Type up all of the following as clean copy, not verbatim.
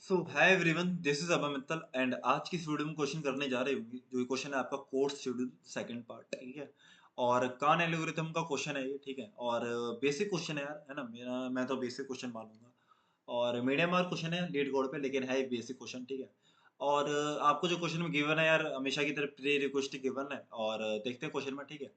So hi everyone, this is Abhay Mittal and आज की इस वीडियो में क्वेश्चन करने जा रहे होंगे। जो ये क्वेश्चन है आपका कोर्स शेड्यूल सेकंड पार्ट, ठीक है। और कान एल्गोरिथम का क्वेश्चन है ये, ठीक है। और बेसिक क्वेश्चन है यार, है ना। मैं तो बेसिक क्वेश्चन मानूंगा। और मीडियम मार्क क्वेश्चन है लीड कोड पे, लेकिन है बेसिक क्वेश्चन, ठीक है। और आपको जो क्वेश्चन में गिवन है यार, हमेशा की तरह प्री रिक्वेस्ट गिवन है। और देखते हैं क्वेश्चन में, ठीक है।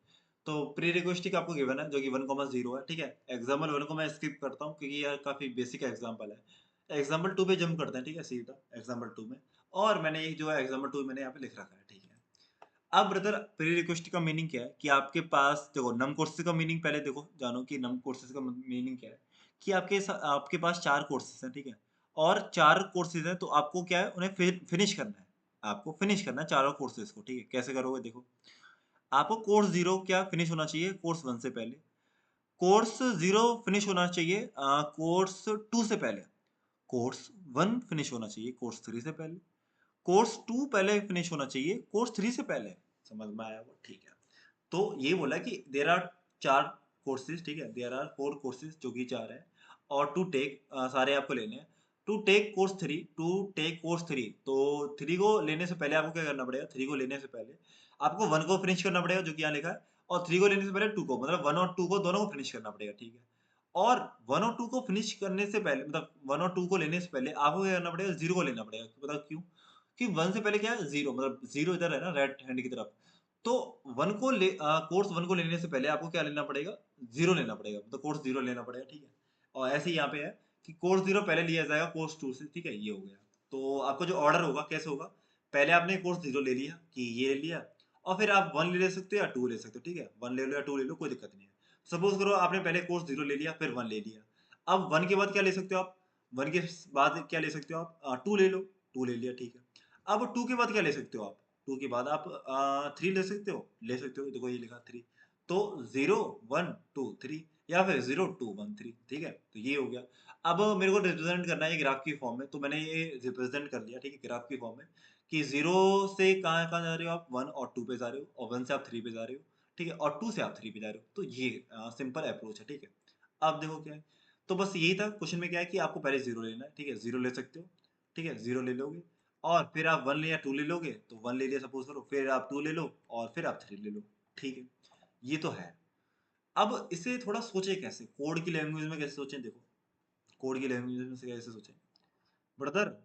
तो प्री रिक्वेस्ट आपको गिवन है जो कि 1,0 है, ठीक है। एग्जाम्पल 1 को मैं स्किप करता हूँ क्योंकि यार काफी बेसिक एग्जाम्पल है। एग्जाम्पल 2 पे जंप करते हैं, ठीक है, सीधा एग्जाम्पल 2 में। और मैंने ये जो है एग्जाम्पल 2 मैंने यहाँ पे लिख रखा है, ठीक है। अब ब्रदर, प्री रिक्वेस्ट का मीनिंग क्या है कि आपके पास देखो, नम कोर्सेज का मीनिंग पहले देखो, जानो कि नम कोर्सेज का मीनिंग क्या है। कि आपके पास 4 कोर्सेज हैं, ठीक है। और 4 कोर्सेज हैं तो आपको क्या है, उन्हें फिनिश करना है। आपको फिनिश करना है चारों कोर्सेज को, ठीक है। कैसे करोगे देखो, आपको कोर्स 0 क्या फिनिश होना चाहिए कोर्स 1 से पहले। कोर्स 0 फिनिश होना चाहिए कोर्स 2 से पहले। कोर्स 1 फिनिश होना चाहिए कोर्स 3 से पहले। कोर्स 2 पहले फिनिश होना चाहिए कोर्स 3 से पहले। समझ में आया वो, ठीक है। तो ये बोला कि देर आर 4 कोर्सेज, ठीक है। देर आर 4 कोर्सेज जो कि 4 है। और टू टेक, सारे आपको लेने हैं। To take course 3, to take course 3, तो 3 को लेने से पहले आपको क्या करना पड़ेगा। 3 को लेने से पहले आपको 1 को फिनिश करना पड़ेगा जो कि यहाँ लिखा है। और 3 को लेने से पहले 2 को, मतलब 1 और 2 को दोनों को फिनिश करना पड़ेगा, ठीक है। और 1 और 2 को फिनिश करने से पहले, मतलब 1 और 2 को लेने से पहले आपको क्या करना पड़ेगा, 0 को लेना पड़ेगा। बताओ क्यों? कि 1 से पहले क्या है, 0, मतलब 0 इधर है ना, राइट हैंड की तरफ। तो 1 को कोर्स 1 को लेने से पहले आपको क्या लेना पड़ेगा, 0 लेना पड़ेगा, मतलब कोर्स 0 लेना पड़ेगा, ठीक है। और ऐसे ही यहाँ पे है कि कोर्स 0 पहले लिया जाएगा कोर्स 2 से, ठीक है। ये हो गया। तो आपका जो ऑर्डर होगा कैसे होगा, पहले आपने कोर्स 0 ले लिया कि ये ले लिया। और फिर आप 1 ले सकते हो या 2 ले सकते हो, ठीक है। 1 ले लो या 2 ले लो, कोई दिक्कत नहीं है। सपोज करो आपने पहले कोर्स 0 ले लिया, फिर 1 ले लिया। अब 1 के बाद क्या ले सकते हो आप, 1 के बाद क्या ले सकते हो आप, 2 ले लो। 2 ले लिया, ठीक है। अब 2 के बाद क्या ले सकते हो आप, 2 के बाद आप 3 ले सकते हो, देखो ये लिखा 3। तो 0 1 2 3, या फिर 0 2 1 3, ठीक है। तो ये हो गया। अब मेरे को रिप्रेजेंट करना है ग्राफ की फॉर्म में, तो मैंने ये रिप्रेजेंट कर लिया, ठीक है, ग्राफ की फॉर्म में। कि 0 से कहाँ कहाँ जा रहे हो आप, 1 और 2 पे जा रहे हो, और 1 से आप 3 पे जा रहे हो, ठीक है। और 2 से आप 3 पे जा रहे हो। तो ये सिंपल अप्रोच है, ठीक है। अब देखो क्या है। तो बस यही था क्वेश्चन में, क्या है कि आपको पहले 0 लेना है, ठीक है। 0 ले सकते हो, ठीक है। 0 ले लोगे, और फिर आप 1 ले या 2 ले लोगे, तो 1 ले लिया सपोज करो, फिर आप 2 ले लो, और फिर आप 3 ले लो, ठीक है। ये तो है। अब इसे थोड़ा सोचे कैसे, कोड की लैंग्वेज में कैसे सोचें, देखो। कोड की लैंग्वेज में से कैसे सोचें ब्रदर।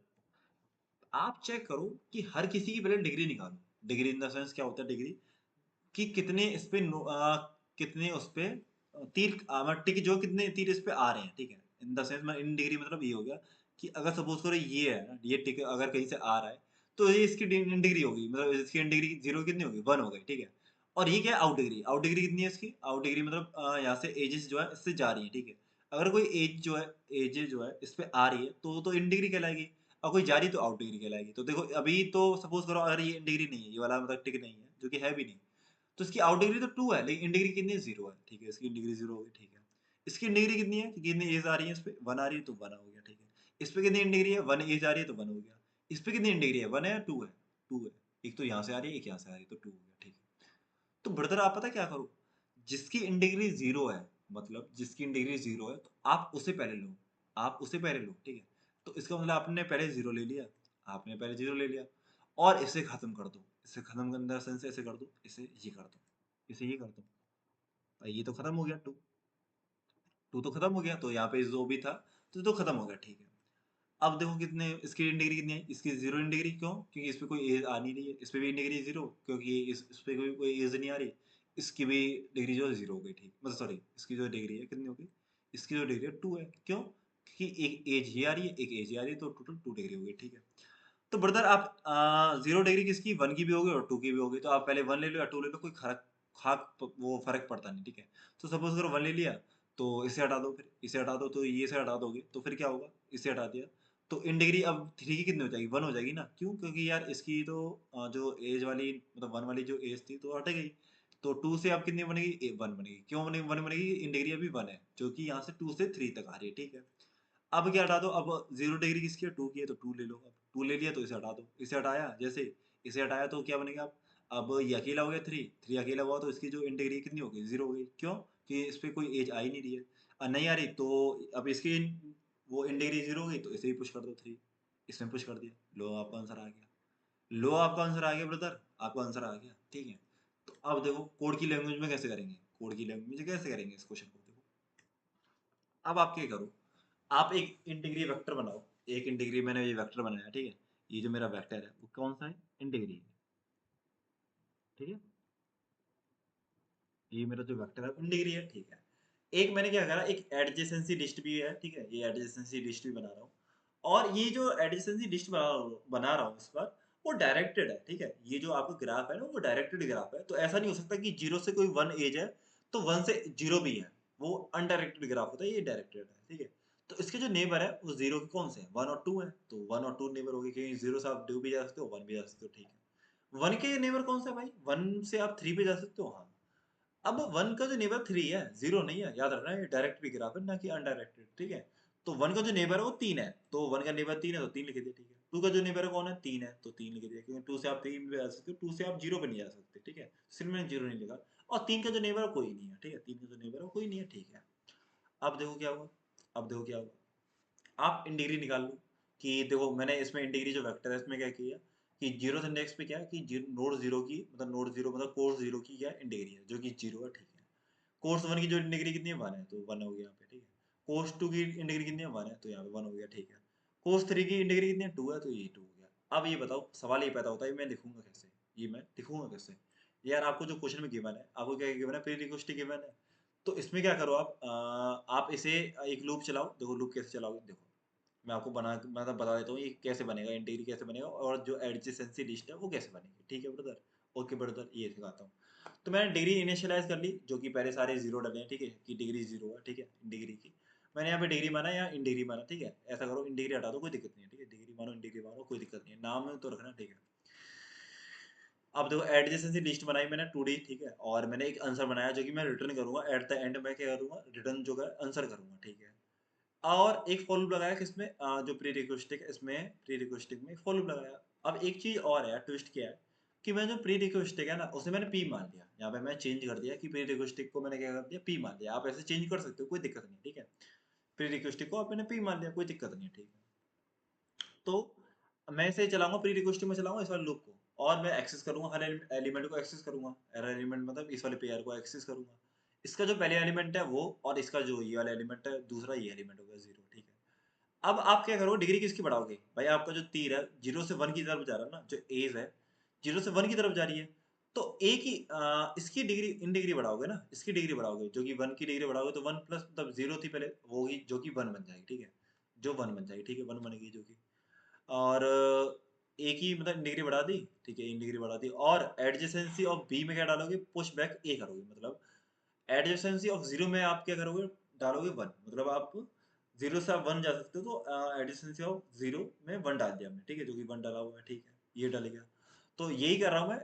आप चेक करो कि हर किसी की पहले डिग्री निकालो। डिग्री इन द सेंस क्या होता है डिग्री, कि कितने इस पे कितने उस पे तीर, टिक जो कितने तीर इस पे आ रहे हैं, ठीक है। In the sense, in degree मतलब ये हो गया कि अगर सपोज करो ये है ना, ये टिक अगर कहीं से आ रहा है, तो ये इसकी इन डिग्री होगी, मतलब इसकी इन डिग्री 0 कितनी होगी, 1 हो गई, ठीक है। और ये क्या है, आउट डिग्री। आउट डिग्री कितनी है इसकी, आउट डिग्री मतलब यहाँ से एजेस जो है इससे जा रही है, ठीक है। अगर कोई एज जो है, एज जो है इस पे आ रही है, तो इन डिग्री कहलाएगी। और कोई जा रही है तो आउट डिग्री कहलाएगी। तो देखो अभी तो सपोज करो अगर ये इन डिग्री नहीं है, ये वाला मतलब टिक नहीं है, जो कि है भी नहीं, तो इसकी आउट डिग्री तो 2 है, लेकिन इन डिग्री कितनी है, 0 है, ठीक है। इसकी इन डिग्री 0 होगी, ठीक है। इसकी इन डिग्री कितनी है कि कितनी एज आ रही है, इस पे 1 आ रही है तो 1 हो गया, ठीक है। इस पे कितनी इन डिग्री है, 1 एज आ रही है तो 1 हो गया। इस पे कितनी इन डिग्री है, 1 है या 2 है, 2 है। एक तो यहाँ से आ रही है, एक यहाँ से आ रही है, तो 2 हो गया, ठीक है। तो ब्रदर आप पता क्या करो, जिसकी इन डिग्री 0 है, मतलब जिसकी इन डिग्री 0 है, तो आप उसे पहले लो। आप उसे पहले लो, ठीक है। तो इसका मतलब आपने पहले 0 ले लिया, आपने पहले 0 ले लिया। और इसे खत्म कर दो, इसे खत्म करने का सेंस ऐसे कर दो, इसे ये कर दो, इसे ये कर दो। भाई ये तो खत्म हो गया, 2। 2 तो खत्म हो गया, तो यहाँ पे जो भी था तो खत्म हो गया, ठीक है। अब देखो कितने इसकी इन डिग्री कितनी है, इसकी 0 इन डिग्री, क्यों? क्योंकि इस पे कोई एज आ नहीं रही है। इस पे भी इन डिग्री 0, क्योंकि इस पे कोई एज नहीं आ रही। इसकी भी डिग्री जो है 0 हो गई, ठीक, मतलब सॉरी, इसकी जो डिग्री है कितनी हो गई, इसकी जो डिग्री है 2 है, क्यों? क्योंकि एक एज ये आ रही है, एक एज ये आ रही है, तो टोटल 2 डिग्री हो गई, ठीक है। तो ब्रदर आप 0 डिग्री किसकी, 1 की भी होगी और 2 की भी होगी, तो आप पहले 1 ले लो या 2 ले लो, कोई वो फर्क पड़ता नहीं, ठीक है। तो सपोज करो 1 ले लिया, तो इसे हटा दो, फिर इसे हटा दो, तो ये से हटा दोगे तो फिर क्या होगा, इसे हटा दिया, तो इन डिग्री अब 3 की कितनी हो जाएगी, 1 हो जाएगी ना। क्यों? क्योंकि यार इसकी तो जो एज वाली, मतलब 1 वाली जो एज थी तो हट गई। तो 2 से अब कितनी बनेगी, 1 बनेगी। क्यों बनेगी, 1 बनेगी, इन डिग्री अभी 1 है, जो कि यहाँ से 2 से 3 तक आ रही है, ठीक है। अब क्या हटा दो, अब 0 डिग्री किसकी है, 2 की है, तो 2 ले लो। अब 2 ले लिया तो इसे हटा दो, इसे हटाया जैसे, इसे हटाया तो क्या बनेगा अब ये अकेला हो गया, 3 अकेला हुआ, तो इसकी जो इन डिग्री कितनी हो गई, 0 हो गई। क्यों? कि इस पे कोई एज आ ही नहीं रही है, नहीं आ रही, तो अब इसकी वो इन डिग्री 0 हो गई, तो इसे भी पुश कर दो 3। इसमें पुश कर दिया, लो आपका आंसर आ गया। लो आपका आंसर आ गया ब्रदर, आपका आंसर आ गया, ठीक है। तो अब देखो कोड की लैंग्वेज में कैसे करेंगे, कोड की लैंग्वेज में कैसे करेंगे इस क्वेश्चन को, देखो। अब आप क्या करो, आप एक इंटीग्री वेक्टर बनाओ। एक इंटीग्री मैंने ये वेक्टर बनाया, ठीक है। ये जो मेरा वेक्टर है वो कौन सा है, इंटीग्री है, ठीक है। ये मेरा जो वेक्टर है इंटीग्री है, ठीक है। एक मैंने क्या करा, एक एडजेसेंसी लिस्ट भी है, ठीक है। ये एडजेसेंसी लिस्ट भी बना रहा हूँ। और ये जो एडजेसेंसी लिस्ट बना रहा हूँ इस पर, वो डायरेक्टेड है, ठीक है। ये जो आपका ग्राफ है ना, वो डायरेक्टेड ग्राफ है। तो ऐसा नहीं हो सकता कि जीरो से कोई वन एज है तो वन से जीरो भी है। वो अनडायरेक्टेड ग्राफ होता है, ये डायरेक्टेड है, ठीक है। तो इसके जो नेबर है वो जीरो के कौन से हैं, वन और टू है। तो वन और टू नेबर हो गए, क्योंकि जीरो से आप टू भी जा सकते हो, वन भी जा सकते हो, ठीक है। वन के नेबर कौन सा है भाई, वन से आप थ्री पे जा सकते हो, हाँ। अब वन का जो नेबर थ्री है, जीरो नहीं है, याद रखना, ये डायरेक्ट ग्राफ है ना कि अनडायरेक्टेड, ठीक है। तो वन का जो नेबर है वो तीन है, तो वन का नेबर तीन है तो तीन लिख दिया, ठीक है। टू का जो नेबर है कौन है, तीन है, तो तीन लिख दिया, क्योंकि टू से आप तीन पे जा सकते हो, टू से आप जीरो पे नहीं जा सकते, ठीक है। सिर्फ मैंने जीरो नहीं लिखा। और तीन का जो नेबर है कोई नहीं है, ठीक है। तीन का जो नेबर है कोई नहीं है, ठीक है। अब देखो क्या हुआ, अब देखो क्या हुआ। आप इंटीग्री निकाल लो, कि देखो मैंने इसमें इंटीग्री जो वेक्टर है इसमें क्या किया, कि जीरो इंडेक्स पे क्या है, कि नोड जीरो की मतलब नोड जीरो मतलब कोर्स जीरो की क्या इंटीग्री है, जो कि जीरो है, ठीक है। कोर्स वन की जो डिग्री कितनी है, वन है, तो वन हो गया यहाँ पे, ठीक है। कोर्स टू की डिग्री कितनी है, वन है, तो यहाँ पे वन हो गया, ठीक है। कोर्स थ्री की डिग्री कितनी है, टू है, तो ये टू हो गया। अब ये बताओ, सवाल ये पैदा होता है मैं लिखूंगा कैसे, ये मैं लिखूंगा कैसे। यार आपको जो क्वेश्चन में गिवन है, आपको क्या गिवन है, प्री रिक्वेस्ट गिवन है। तो इसमें क्या करो आप इसे एक लूप चलाओ, देखो लूप कैसे चलाओगे, देखो मैं आपको मतलब बता देता हूँ ये कैसे बनेगा, इंटीग्री कैसे बनेगा, और जो एडजेसेंसी लिस्ट है वो कैसे बनेगी, ठीक है ब्रदर। ओके ब्रदर, ये सिखाता हूँ। तो मैंने डिग्री इनिशियलाइज कर ली, जो कि पहले सारे जीरो डले हैं, ठीक है, कि डिग्री जीरो है, ठीक है। डिग्री की मैंने यहाँ पे डिग्री माना या इन डिग्री माना, ठीक है। ऐसा करो, इन डिग्री हटा दो, कोई दिक्कत नहीं है, ठीक है। डिग्री मानो इन डिग्री मानो, कोई दिक्कत नहीं है, नाम में तो रखना, ठीक है। अब देखो एडजेसेंसी लिस्ट बनाई मैंने टू डी, ठीक है। और मैंने एक आंसर बनाया जो कि मैं रिटर्न करूंगा एट द एंड, मैं क्या करूंगा, रिटर्न जो है आंसर करूंगा, ठीक है। और एक फॉर लूप लगाया किसमें, जो प्री रिक्वेस्टिक, इसमें प्री रिक्वेस्टिक में एक फॉर लूप लगाया। अब एक चीज और है, ट्विस्ट क्या है, कि मैं जो प्री रिक्वेस्टिक है ना उसे मैंने पी मान लिया, यहाँ पे मैं चेंज कर दिया कि प्री रिक्वेस्टिक को मैंने क्या कर दिया, पी मान लिया। आप ऐसे चेंज कर सकते हो, कोई दिक्कत नहीं, ठीक है। प्री रिक्वेस्टिक को आप मैंने पी मान लिया, कोई दिक्कत नहीं है, ठीक है। तो मैं इसे चलाऊंगा, प्री रिक्वेस्टिक में चलाऊंगा इस वाले लूप को, और मैं एक्सेस करूंगा, हर एलिमेंट को एक्सेस करूंगा, हर एलिमेंट मतलब इस वाले पेयर को एक्सेस करूंगा। इसका जो पहले एलिमेंट है वो, और इसका जो ये वाला एलिमेंट है दूसरा, ये एलिमेंट हो गया जीरो, ठीक है। अब आप क्या करोगे, डिग्री किसकी बढ़ाओगे भाई, आपका जो तीर है जीरो से वन की तरफ जा रहा है ना, जो एज है जीरो से वन की तरफ जा रही है। तो एक ही इसकी डिग्री, इन डिग्री बढ़ाओगे ना, इसकी डिग्री बढ़ाओगे, जो कि वन की डिग्री बढ़ाओगे, तो वन प्लस मतलब जीरो थी पहले, वो ही जो कि वन बन जाएगी, ठीक है। जो वन बन जाएगी, ठीक है, वन बनेगी जो कि। और एक ही मतलब डिग्री बढ़ा दी, ठीक है, इन डिग्री बढ़ा दी। और एडजेसेंसी ऑफ बी में क्या डालोगे, पुश बैक ए करोगे, मतलब एडजेसेंसी ऑफ जीरो में आप क्या करोगे, डालोगे वन, मतलब आप जीरो से आप वन जा सकते हो, तो एडजेसेंसी ऑफ जीरो में वन डाल दिया हमने, ठीक है, जो कि वन डाला हुआ है, ठीक है। ये डल गया। तो यही कर रहा हूँ मैं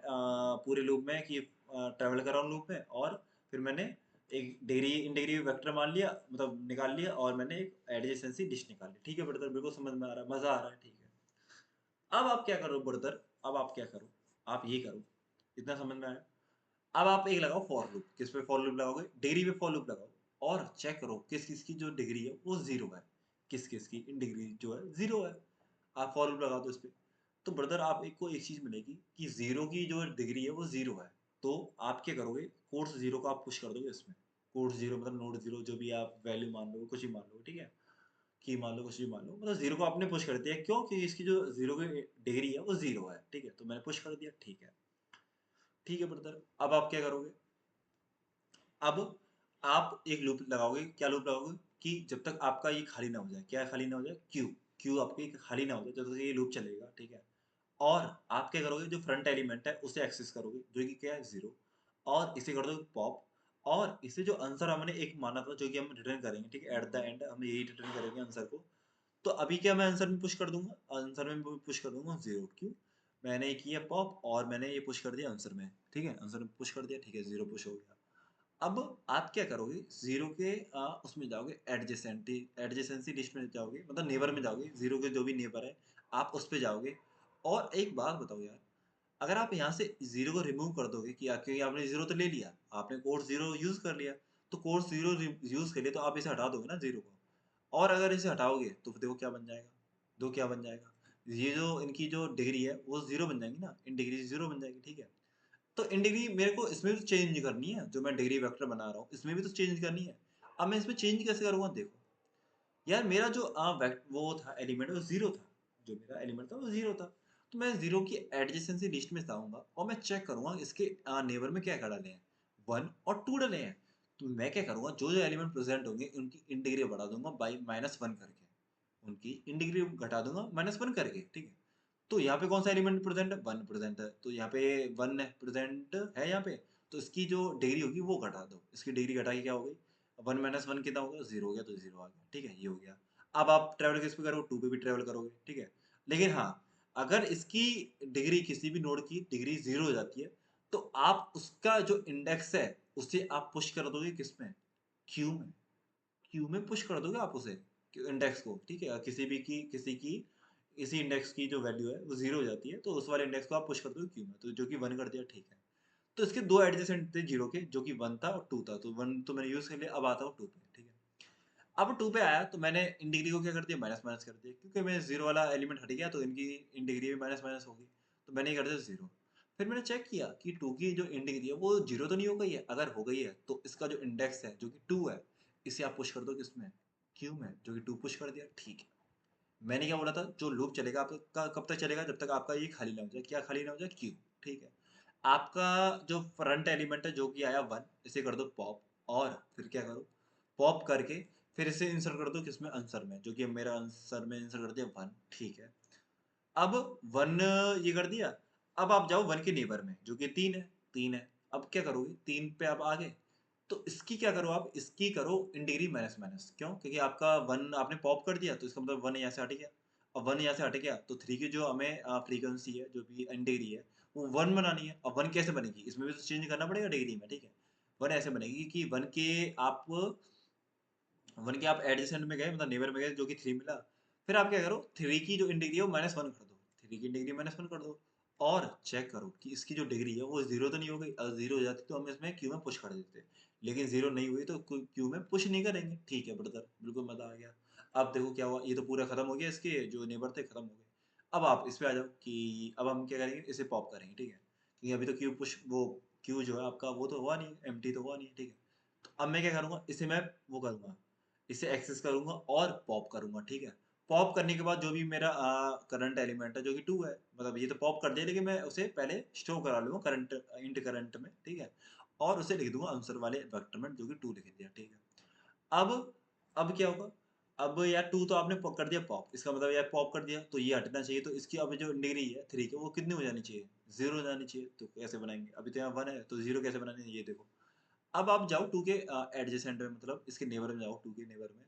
पूरे लूप में, कि ट्रेवल कर रहा हूँ लूप में, और फिर मैंने एक डिग्री इन डिग्री वेक्टर मान लिया, मतलब निकाल लिया, और मैंने एक एडजेसेंसी लिस्ट निकाल ली, ठीक है ब्रदर, बिल्कुल समझ में आ रहा है, मजा आ रहा है, ठीक है। अब आप क्या करो ब्रदर, अब आप क्या करो, आप ये करो, इतना समझ में आया। अब आप एक लगाओ फॉर लूप, किस पे फॉर लूप लगाओगे, डिग्री पे फॉर लूप लगाओ, और चेक करो किस किस की जो डिग्री है वो जीरो है, किस किस की इन डिग्री जो है जीरो है। आप फॉर लूप लगा दो इस पे, तो ब्रदर आप एक को एक चीज मिलेगी, कि जीरो की जो डिग्री है वो जीरो है। तो आप क्या करोगे, कोर्स जीरो को आप पुश कर दोगे इसमें। कोर्स जीरो मतलब नोड जीरो, जो भी आप वैल्यू मान लो, कुछ ही मान लो, ठीक है, की मान लो, कुछ भी मान लो, मतलब जीरो को आपने पुश कर दिया, क्यों, कि इसकी जो जीरो की डिग्री है वो जीरो है, ठीक है। तो मैंने पुश कर दिया, ठीक है। ठीक है ब्रदर, अब आप क्या करोगे, अब आप एक लूप लगाओगे, क्या लूप लगाओगे, कि जब तक आपका ये खाली ना हो जाए, क्या खाली ना हो जाए, क्यू, क्यू आपकी खाली ना हो जाए, जब तक ये लूप चलेगा, ठीक है। और आप क्या करोगे, जो फ्रंट एलिमेंट है उसे एक्सेस करोगे, जो कि क्या है, जीरो। और इसे कर दो पॉप। और इसे जो आंसर हमने एक माना था, जो कि हम रिटर्न करेंगे, ठीक है, एट द एंड हम यही रिटर्न करेंगे आंसर को। तो अभी क्या मैं आंसर में पुश कर दूंगा, आंसर में पुश कर दूंगा जीरो, क्यों, मैंने किया पॉप, और मैंने ये पुश कर दिया आंसर में, ठीक है, आंसर में पुश कर दिया, ठीक है, जीरो पुश हो गया। अब आप क्या करोगे, जीरो के उसमें जाओगे, एडजेसेंटी एडजेसेंसी लिस्ट में जाओगे, मतलब नेबर में जाओगे, जीरो के जो भी नेबर है आप उस पे जाओगे। और एक बात बताओ यार, अगर आप यहाँ से जीरो को रिमूव कर दोगे, कि क्योंकि आपने जीरो तो ले लिया, आपने कोर्स जीरो यूज कर लिया, तो कोर्स जीरो यूज कर लिया, तो आप इसे हटा दोगे ना जीरो को। और अगर इसे हटाओगे तो देखो क्या बन जाएगा, दो क्या बन जाएगा, ये जो इनकी जो डिग्री है वो जीरो बन जाएंगी ना, इन डिग्री जीरो बन जाएगी, ठीक है। तो इन डिग्री मेरे को इसमें भी तो चेंज करनी है, जो मैं डिग्री वेक्टर बना रहा हूँ इसमें भी तो चेंज करनी है। अब मैं इसमें चेंज कैसे करूंगा, देखो यार मेरा जो वो था एलिमेंट वो जीरो था, जो मेरा एलिमेंट था वो जीरो था। तो मैं जीरो की एडजेसेंसी लिस्ट में जाऊंगा और मैं चेक करूंगा इसके नेबर में क्या क्या डाले हैं, वन और टू डाले हैं। तो मैं क्या करूंगा, जो जो एलिमेंट प्रेजेंट होंगे उनकी इन डिग्री बढ़ा दूंगा बाई माइनस वन करके, उनकी इन डिग्री घटा दूंगा माइनस वन करके, ठीक है। तो यहाँ पे कौन सा एलिमेंट प्रेजेंट है, वन प्रेजेंट है, तो यहाँ पे वन है प्रेजेंट है यहाँ पे। तो इसकी जो डिग्री होगी वो घटा दो, इसकी डिग्री घटा के क्या हो गई, वन माइनस वन कितना होगा, जीरो हो गया, तो जीरो आ गया, ठीक है, ये हो गया। अब आप ट्रेवल किस पे करोगे, टू पे भी ट्रेवल करोगे, ठीक है। लेकिन हाँ, अगर इसकी डिग्री किसी भी नोड की डिग्री जीरो हो जाती है, तो आप उसका जो इंडेक्स है उसे आप पुश कर दोगे किस में, क्यू में, क्यू में पुश कर दोगे आप उसे इंडेक्स को, ठीक है। किसी की इसी इंडेक्स की जो वैल्यू है वो जीरो हो जाती है, तो उस वाले इंडेक्स को आप पुश कर दोगे क्यू में, तो जो कि वन कर दिया, ठीक है। तो इसके दो एडजेसेंट थे जीरो के, जो कि वन था और टू था, तो वन तो मैंने यूज कर लिया, अब आता हूँ टू पे, ठीक है। अब टू पे आया तो मैंने इन डिग्री को क्या कर दिया, माइनस माइनस कर दिया, क्योंकि मैं जीरो वाला एलिमेंट हट गया तो इनकी इन डिग्री भी माइनस माइनस होगी, तो मैंने ये कर दिया जीरो। फिर मैंने चेक किया कि टू की जो इन डिग्री है वो जीरो तो नहीं हो गई है, अगर हो गई है तो इसका जो इंडेक्स है जो कि टू है, इसे आप पुश कर दो किसमें, क्यू में, जो कि टू पुश कर दिया, ठीक है। मैंने क्या बोला था, जो लूप चलेगा आपका कब तक चलेगा, जब तक आपका ये खाली ना हो जाए, क्या खाली ना हो जाए, क्यू, ठीक है। आपका जो फ्रंट एलिमेंट है जो कि आया वन, इसे कर दो पॉप, और फिर क्या करो, पॉप करके फिर इसे इंसर्ट कर दो किसमें, आंसर में, जो कि मेरा आंसर में इंसर्ट कर दिया वन, ठीक है। अब वन ये कर दिया। अब आप जाओ वन के नेबर में जो कि तीन है, तीन है। अब क्या करोगे, तीन पे आप आ गए, तो इसकी क्या करो, आप इसकी करो इन डिग्री माइनस माइनस, क्यों, क्योंकि आपका वन आपने पॉप कर दिया तो इसका मतलब वन यहाँ से हट गया। अब वन यहाँ से हट गया तो थ्री की जो हमें फ्रीक्वेंसी है जो भी इन डिग्री है वो वन बनानी है। अब वन कैसे बनेगी, इसमें भी तो चेंज करना पड़ेगा डिग्री में, ठीक है। वन ऐसे बनेगी कि वन के आप एडजेसेंट में गए, मतलब नेबर में गए, जो कि थ्री मिला। फिर आप क्या करो, थ्री की जो इन डिग्री है वो माइनस वन कर दो, थ्री की डिग्री माइनस वन कर दो, और चेक करो कि इसकी जो डिग्री है वो जीरो तो नहीं हो गई। अगर जीरो हो जाती तो हम इसमें क्यू में पुश कर देते, लेकिन जीरो नहीं हुई तो क्यू में पुश नहीं करेंगे, ठीक है ब्रदर, बिल्कुल मजा आ गया। अब देखो क्या हुआ, ये तो पूरा खत्म हो गया, इसके जो नेबर थे खत्म हो गए। अब आप इस पे आ जाओ कि अब हम क्या करेंगे, इसे पॉप करेंगे, ठीक है, क्योंकि अभी तो क्यू पुश वो क्यू जो है आपका वो तो हुआ नहीं, एम्प्टी तो हुआ नहीं, ठीक है। तो अब मैं क्या करूंगा, इसे मैं वो करूंगा, इसे एक्सेस करूंगा और पॉप करूंगा, ठीक है। पॉप करने के बाद जो भी मेरा करंट एलिमेंट है जो कि टू है, मतलब ये तो पॉप कर दिया, लेकिन मैं उसे पहले स्टोर करा लूंगा करंट, इंट करंट में, ठीक है। और उसे लिख दूंगा आंसर वाले वेक्टर में जो कि टू लिख दिया, ठीक है। अब अब क्या होगा, अब यार टू तो आपने कर दिया पॉप, इसका मतलब यार पॉप कर दिया तो ये हटना चाहिए, तो इसकी अब जो डिग्री है थ्री की वो कितनी हो जानी चाहिए, जीरो हो जानी चाहिए। तो कैसे बनाएंगे, अभी तो यहाँ वन है तो जीरो कैसे बनाने, ये देखो। अब आप जाओ टू के एडजेसेंट में, मतलब इसके नेबर में जाओ, टू के नेबर में,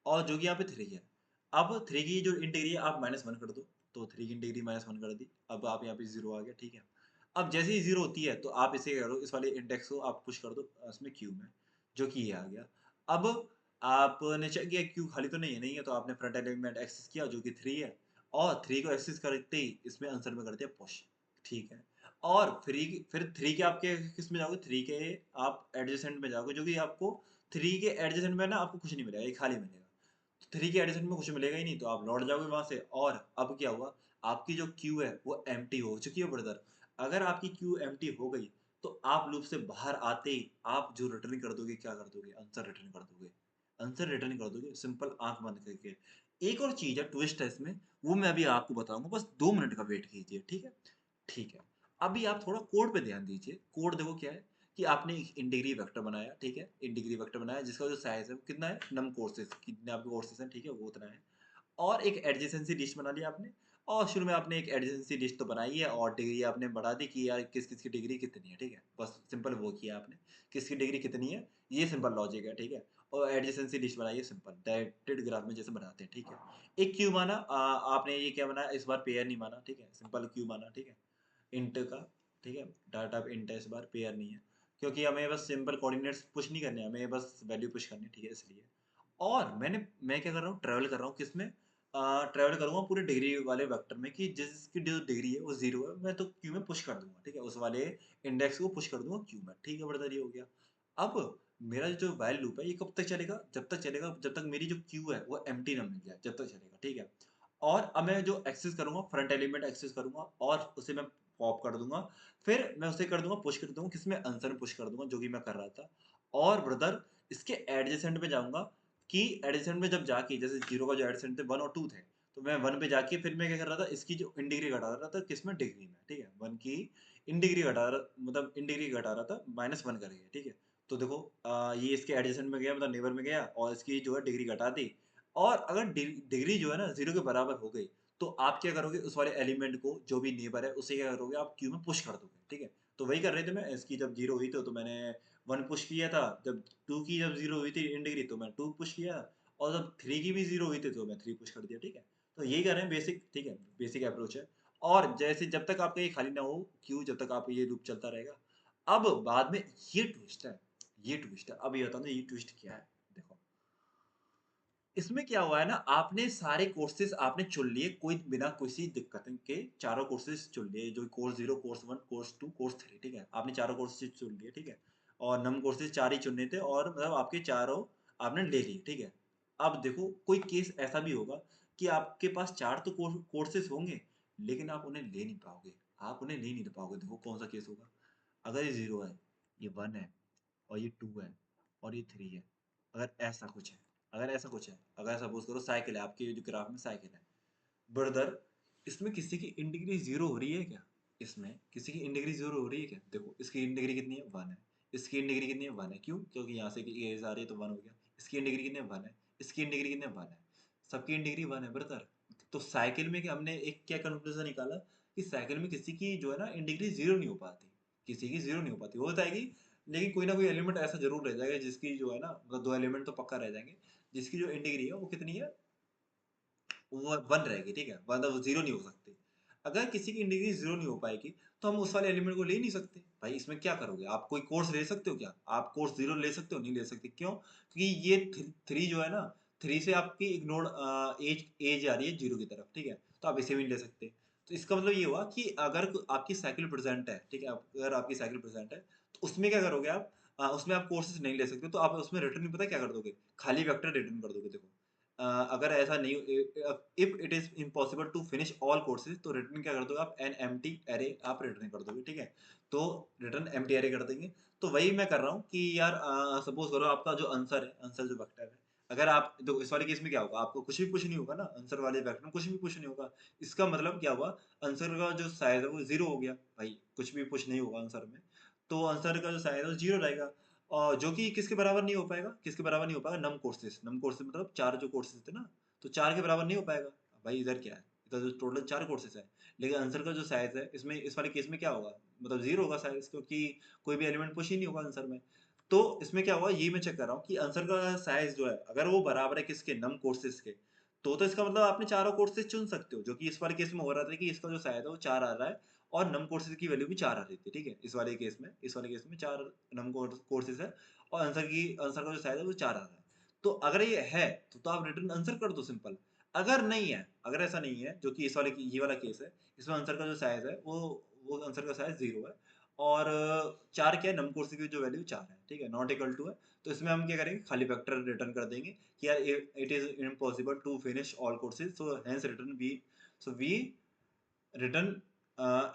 और जो कि यहाँ पे थ्री है। अब थ्री की जो इन डिग्री है आप माइनस वन कर दो, तो थ्री की इन डिग्री माइनस वन कर दी, अब आप यहाँ पे जीरो आ गया, ठीक है। अब जैसे ही जीरो होती है तो आप इसे करो, इस वाले इंडेक्स को आप पुश कर दो इसमें क्यू में, जो कि ये आ गया। अब आपने चेक किया क्यू खाली तो नहीं है, नहीं है, तो आपने फ्रंट एलिमेंट एक्सेस किया जो कि थ्री है, और थ्री को एक्सेस करते ही इसमें आंसर में कर दिया पुश, ठीक है। और फिर थ्री के आपके किस में जाओगे, थ्री के आप एडजेसेंट में जाओगे, जो कि आपको थ्री के एडजेसेंट में ना आपको कुछ नहीं मिलेगा, ये खाली मिलेगा। तो थ्री के एडजेसेंट में कुछ मिलेगा ही नहीं, तो आप लौट जाओगे वहां से। और अब क्या हुआ, आपकी जो क्यू है वो एम्प्टी हो चुकी है ब्रदर। अगर आपकी क्यू एम्प्टी हो गई तो आप लूप से बाहर आते ही आप जो रिटर्न कर दोगे, क्या कर दोगे, आंसर रिटर्न कर दोगे, आंसर रिटर्न कर दोगे, सिंपल आंख बंद करके। एक और चीज है, ट्विस्ट है इसमें, वो मैं अभी आपको बताऊंगा, बस 2 मिनट का वेट कीजिए, ठीक है, ठीक है। अभी आप थोड़ा कोड पे ध्यान दीजिए, कोड देखो क्या है, कि आपने एक इंटीग्री वेक्टर बनाया, ठीक है, इंटीग्री वेक्टर बनाया जिसका जो साइज है वो कितना है, नम कोर्सेज, कितने आपके कोर्सेज हैं, ठीक है, वो उतना है। और एक एडजेसेंसी लिस्ट बना लिया आपने, और शुरू में आपने एक एडजेसेंसी लिस्ट तो बनाई है, और डिग्री आपने बढ़ा दी कि यार किस किस की डिग्री कितनी है, ठीक है, बस सिंपल वो किया आपने, किसकी डिग्री कितनी है, ये सिंपल लॉजिक है, ठीक है। और एडजेसेंसी लिस्ट बनाई है सिंपल डायरेक्टेड ग्राफ में जैसे बनाते हैं, ठीक है। एक क्यू माना, आपने ये क्या बनाया, इस बार पेयर नहीं माना, ठीक है, सिंपल क्यू माना, ठीक है, इंट का, ठीक है। डाटा इंट है, इस बार पेयर नहीं है, क्योंकि हमें बस सिंपल कोऑर्डिनेट्स पुश नहीं करने, हमें बस वैल्यू पुश करनी है, ठीक है, इसलिए। और मैं क्या कर रहा हूँ, ट्रैवल कर रहा हूँ किसमें, ट्रैवल करूंगा पूरे डिग्री वाले वेक्टर में, कि जिसकी जो डिग्री है वो जीरो है, मैं तो क्यू में पुश कर दूंगा, ठीक है, उस वाले इंडेक्स को पुश कर दूंगा क्यू में, ठीक है बड़ा, ये हो गया। अब मेरा जो वाइल लूप है ये कब तक चलेगा, जब तक चलेगा जब तक मेरी जो क्यू है वो एम्प्टी ना मिल जाए, जब तक चलेगा, ठीक है। और अब मैं जो एक्सेस करूँगा, फ्रंट एलिमेंट एक्सेस करूँगा और उसे मैं पॉप कर दूँगा। फिर मैं उसे कर दूँगा, पुश कर दूँगा, किसमें आंसर में पुश कर दूँगा, जो कि मैं कर रहा था। और ब्रदर इसके एडजेसेंट में जाऊँगा कि एडजेसेंट में जब जाके जैसे 0 का जो एडजेसेंट थे 1 और 2 थे, तो मैं 1 पे जाके फिर मैं क्या कर रहा था, इसकी जो इन डिग्री घटा रहा था, किसमें, डिग्री में, ठीक है? 1 की इन डिग्री घटा रहा, मतलब इन डिग्री घटा रहा था, -1 करके, ठीक है? तो देखो ये इसके एडजेसेंट में गया, मतलब नेबर में गया और इसकी जो है डिग्री घटा दी। और अगर डिग्री जो है ना 0 के बराबर हो गई, तो आप क्या करोगे, उस वाले एलिमेंट को, जो भी नेबर है, उसे क्या करोगे, आप क्यू में पुश कर दोगे, ठीक है? तो वही कर रहे थे मैं, इसकी जब 0 हुई तो मैंने 1 पुश किया था, जब 2 की जब 0 हुई थी इन डिग्री, तो मैं 2 पुश किया, और जब 3 की भी 0 हुई थी तो मैं 3 पुश कर दिया, ठीक है? तो यही कर रहे हैं बेसिक, ठीक है? बेसिक अप्रोच है। और जैसे जब तक आपका ये खाली ना हो क्यू, जब तक आप ये लूप चलता रहेगा। अब बाद में ये ट्विस्ट है, ये ट्विस्ट है। अब ये बताओ ना, ये ट्विस्ट क्या है? देखो, इसमें क्या हुआ है ना, आपने सारे कोर्सेज़ आपने चुन लिए, कोई बिना किसी दिक्कत के चारों कोर्सेज़ चुन लिए, जो कोर्स 0, कोर्स 1, कोर्स 2, कोर्स 3, ठीक है? आपने चारों कोर्सेज़ चुन लिए, ठीक है? और नम कोर्सेज़ 4 ही चुनने थे और मतलब आपके चारों आपने ले लिए, ठीक है? अब देखो, कोई केस ऐसा भी होगा कि आपके पास 4 तो कोर्सेज़ होंगे, लेकिन आप उन्हें ले नहीं पाओगे, आप उन्हें ले नहीं पाओगे। देखो कौन-सा केस होगा? अगर ये 0 है, ये 1 है और ये 2 है और ये 3 है। अगर ऐसा कुछ है, अगर ऐसा कुछ है, अगर सपोज़ करो साइकिल है, आपके जो ग्राफ में साइकिल है। ब्रदर, इसमें किसी की इन डिग्री 0 हो रही है क्या? इसमें किसी की इन डिग्री 0 हो रही है क्या? देखो, इसकी इन डिग्री कितनी है? 1 है। इसकी इन डिग्री कितनी है? 1 है। क्यों? क्योंकि यहाँ से की एज आ रही है तो 1 हो गया। इसकी इन डिग्री कितनी है? 1 है। इसकी इन डिग्री कितनी है? 1 है। सबकी इन डिग्री 1 है ब्रदर। तो साइकिल में क्या हमने एक क्या कंक्लूज़न निकाला कि साइकिल में किसी की जो है ना इन डिग्री 0 नहीं हो पाती। किसी की 0 नहीं हो पाती। हो जाएगी, लेकिन कोई ना कोई एलिमेंट ऐसा ज़रूर रह जाएगा जिसकी जो है ना, मतलब 2 एलिमेंट तो पक्का रह जाएँगे, जिसकी जो इन डिग्री है वो कितनी है? वो 1 रहेगी, ठीक है? मतलब वो 0 नहीं हो सकती। अगर किसी की डिग्री 0 नहीं हो पाएगी, तो हम उस वाले एलिमेंट को ले नहीं सकते। भाई इसमें क्या करोगे? आप कोई कोर्स ले सकते हो क्या? आप कोर्स 0 ले सकते हो? नहीं ले सकते। क्यों? क्योंकि ये 3 जो है ना, 3 से आपकी इग्नोर्ड एज एज आ रही है 0 की तरफ, ठीक है? तो आप इसे भी नहीं ले सकते। तो इसका मतलब ये हुआ कि अगर आपकी साइकिल प्रेज़ेंट है, ठीक है? अगर आपकी साइकिल प्रेज़ेंट है, तो उसमें क्या करोगे आप? उसमें आप कोर्सेज़ नहीं ले सकते, तो आप उसमें रिटर्न पता है क्या कर दोगे? खाली वेक्टर रिटर्न कर दोगे, देखो। अगर ऐसा नहीं, if it is impossible to finish all courses, तो रिटर्न क्या कर दोगे आप? एन एम्प्टी एरे आप रिटर्न कर दोगे, ठीक है? तो रिटर्न एम्प्टी एरे कर देंगे। तो वही मैं कर रहा हूँ कि यार सपोज करो आपका जो आंसर है, आंसर जो वेक्टर है, अगर आप तो इस वाले केस में क्या होगा, आपको कुछ भी पुश नहीं होगा ना, आंसर वाले वेक्टर में कुछ भी पुश नहीं होगा। इसका मतलब क्या हुआ? आंसर का जो साइज है वो 0 हो गया। भाई कुछ भी पुश नहीं होगा आंसर में, तो आंसर का जो साइज है वो 0 रहेगा। और जो कि किसके बराबर नहीं हो पाएगा? किसके बराबर नहीं हो पाएगा? नम कोर्सेज़। नम कोर्सेज़ मतलब 4 जो कोर्सेज़ थे ना, तो 4 के बराबर नहीं हो पाएगा। भाई इधर क्या है? इधर जो टोटल 4 कोर्सेज़ है, लेकिन आंसर का जो साइज़ है, इसमें इस वाले केस में क्या होगा? मतलब 0 होगा साइज़, क्योंकि कोई भी एलिमेंट पुश ही नहीं होगा आंसर में। तो इसमें क्या हुआ, ये मैं चेक कर रहा हूँ कि आंसर का साइज़ जो है, अगर वो बराबर है किसके? नम कोर्सेज़ के, तो इसका मतलब आपने चारों कोर्सेज़ चुन सकते हो, जो कि इस वाले केस में हो रहा था कि इसका जो साइज़ है वो 4 आ रहा है और नम कोर्सेज़ की वैल्यू भी 4 आ रही थी, ठीक है? इस वाले केस में 4 नम कोर्सेज़ है और आंसर का जो साइज़ है वो 4 आ रहा है। तो अगर ये है, तो आप रिटर्न आंसर कर दो सिंपल। अगर नहीं है, अगर ऐसा नहीं है, जो कि इस वाले ये वाला केस है, इसमें आंसर का जो साइज़ है वो आंसर का साइज़ 0 है और 4 क्या है? नम कोर्सेज़ की जो वैल्यू 4 है, ठीक है? नॉट इक्वल टू है, तो इसमें हम क्या करेंगे? खाली वेक्टर रिटर्न कर देंगे कि यार it is impossible to finish all courses, so hence return we return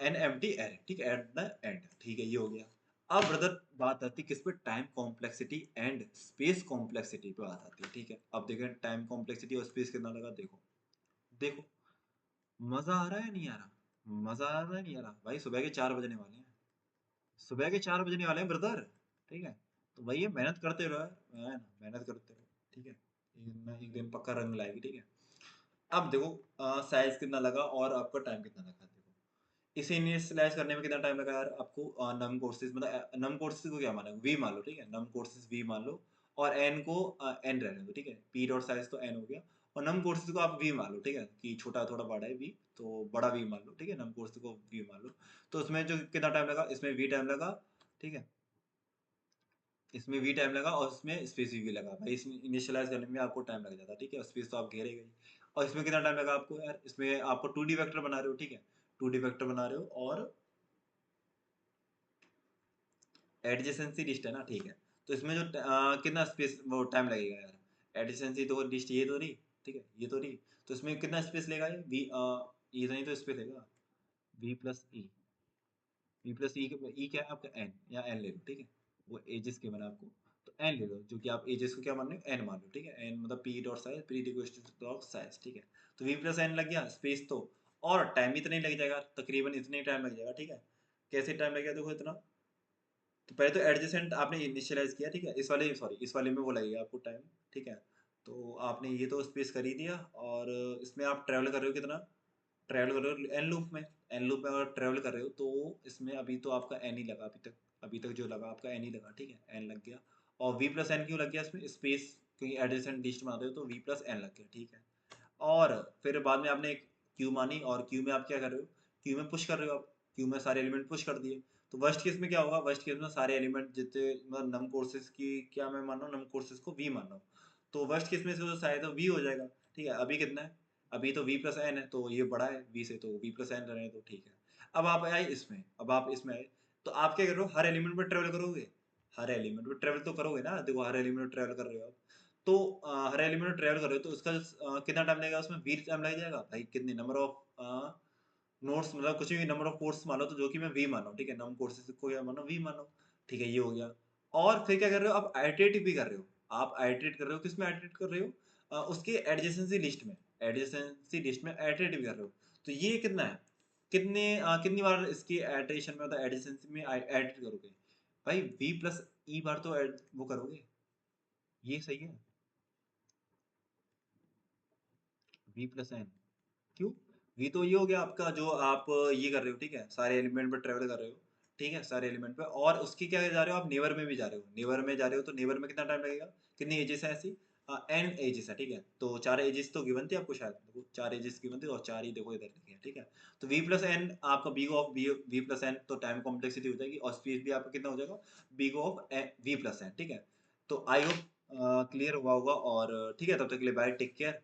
an empty array, ठीक है? एट द एंड, ठीक है? ये हो गया। अब ब्रदर बात आती है किस पे? Time complexity and space complexity पे बात आती है, ठीक है? अब देखें टाइम कॉम्प्लेक्सिटी और स्पेस कितना लगा, देखो। देखो, मजा आ रहा है नहीं आ रहा? मजा आ रहा है नहीं आ रहा? भाई सुबह के 4 बजने वाले हैं, सुबह के 4 बजने वाले हैं ब्रदर, ठीक है? तो वही है, मेहनत करते रहो यार, है ना? मेहनत करते रहो, ठीक है? एक दिन पक्का रंग लाएगी, ठीक है? अब देखो साइज कितना लगा और आपका टाइम कितना लगा, देखो। इसे इनिशियलाइज़ करने में कितना टाइम लगा यार आपको? नम कोर्सेज़ मतलब नम कोर्सेज़ को क्या माना? वी मान लो, ठीक है? नम कोर्सेज़ वी मान लो और एन को एन रहने दो, ठीक है? पी डॉट साइज़ तो एन हो गया और नम कोर्सेज़ को आप वी मान लो, ठीक है? कि छोटा थोड़ा बड़ा है वी, तो बड़ा वी मान लो, ठीक है? नम कोर्सेज़ को वी मान लो। तो उसमें जो कितना टाइम लगा? इसमें वी टाइम लगा, ठीक है? इसमें वी टाइम लगा और इसमें स्पेस वी लगा। भाई इसमें इनिशियलाइज़ करने में आपको टाइम लग जाता है, ठीक है? स्पेस तो आप घेरेगा ही। और इसमें कितना टाइम लगा आपको यार? इसमें आपको 2D वेक्टर बना रहे हो, ठीक है? 2D वेक्टर बना रहे हो और एडजेसेंसी लिस्ट है ना, ठीक है? तो इसमें जो कितना स्पेस वो टाइम लगेगा यार? एडजेसेंसी तो लिस्ट ये तो रही, ठीक है, ये तो नहीं। तो इसमें कितना स्पेस लेगा ये वी, ये नहीं तो स्पेस लेगा V plus E. V plus E क्या है आपका एन, या एन ले लो, ठीक है। वो एजेस के बना आपको, तो एन ले लो, जो कि आप एजेस को क्या मान रहे हो, एन मान लो, ठीक है। एन मतलब P dot size, P dot size, ठीक है। तो वी प्लस एन लग गया स्पेस तो, और टाइम इतना ही लग जाएगा, तकरीबन इतने ही टाइम लग जाएगा, ठीक है। कैसे टाइम लग गया देखो इतना। तो पहले तो एडजेसेंट आपने इनिशियलाइज किया, ठीक है। इस वाले, सॉरी, इस वाले में वो लगेगा आपको टाइम, ठीक है। तो आपने ये तो स्पेस कर ही दिया, और इसमें आप ट्रैवल कर रहे हो कितना, ट्रैवल कर रहे हो एन लूप में। एन लूप में अगर ट्रैवल कर रहे हो तो इसमें अभी तो आपका एन ही लगा, अभी तक जो लगा आपका एन ही लगा, ठीक है, एन लग गया। और वी प्लस एन क्यों लग गया इसमें, स्पेस, क्योंकि एडजेसेंट लिस्ट बना रहे हो तो वी प्लस एन लग गया, ठीक है। और फिर बाद में आपने एक क्यू मानी, और क्यू में आप क्या कर रहे हो, क्यू में पुश कर रहे हो आप, क्यू में सारे एलिमेंट पुश कर दिए। तो वर्स्ट केस में क्या होगा, वर्स्ट केस में सारे एलिमेंट जितने मतलब नम कोर्सेज की क्या मैं मान रहा हूँ, नम कोर्सेज को वी मान रहा हूँ। तो वर्स्ट केस में इसको तो शायद वी हो जाएगा, ठीक है। अभी कितना है, अभी तो वी प्लस एन है, तो ये बड़ा है वी से, तो वी प्लस एन रहने तो ठीक है। अब आप आए इसमें, अब आप इसमें आए, तो आप क्या कर रहे हो, हर एलिमेंट पर ट्रेवल करोगे, हर एलिमेंट पर ट्रेवल तो करोगे ना, देखो हर एलिमेंट पर ट्रेवल कर रहे हो आप। तो हर एलिमेंट ट्रेवल कर रहे हो तो उसका कितना टाइम लगेगा, उसमें 20 टाइम लग जाएगा भाई। कितने नंबर ऑफ नोट्स, मतलब कुछ भी नंबर ऑफ कोर्स मान लो, तो जो कि मैं वी मान रहा हूँ, ठीक है। नम कोर्सेज को क्या मानो, वी मानो, ठीक है, ये हो गया। और फिर क्या कर रहे हो, आप आइटरेट भी कर रहे हो, आप आइटरेट कर रहे हो, किस में आइटरेट कर रहे हो, उसके एडजेसेंसी लिस्ट में, एडजेसेंसी लिस्ट में आइटरेट भी कर रहे हो। तो ये कितना है, कितनी बार इसकी आइटरेशन में, मतलब एडजेसेंसी में आइटरेट करोगे भाई, वी प्लस ई बार तो वो करोगे, ये सही है, वी प्लस एन। क्यों, वी तो ये हो गया आपका, जो आप ये कर रहे हो, ठीक है, सारे एलिमेंट पर ट्रेवल कर रहे हो, ठीक है, सारे एलिमेंट पे, और उसकी क्या जा रहे हो आप, नेवर में भी जा रहे हो, नेवर में जा रहे हो, तो नेवर में कितना टाइम लगेगा, कितनी एजेस है ऐसी, एन एजेस है, ठीक है। तो 4 एजेस तो गिवन थी आपको शायद, देखो 4 एजेस गिवन थी, और 4 ही देखो इधर लिखे हैं, ठीक है। तो वी प्लस एन आपका B of V plus N, तो टाइम कॉम्प्लेक्सिटी हो जाएगी, और स्पेस भी आपका कितना हो जाएगा, B of V plus N, ठीक है। तो आई होप क्लियर हुआ होगा, और ठीक है, तब तक के लिए बाय, टेक केयर।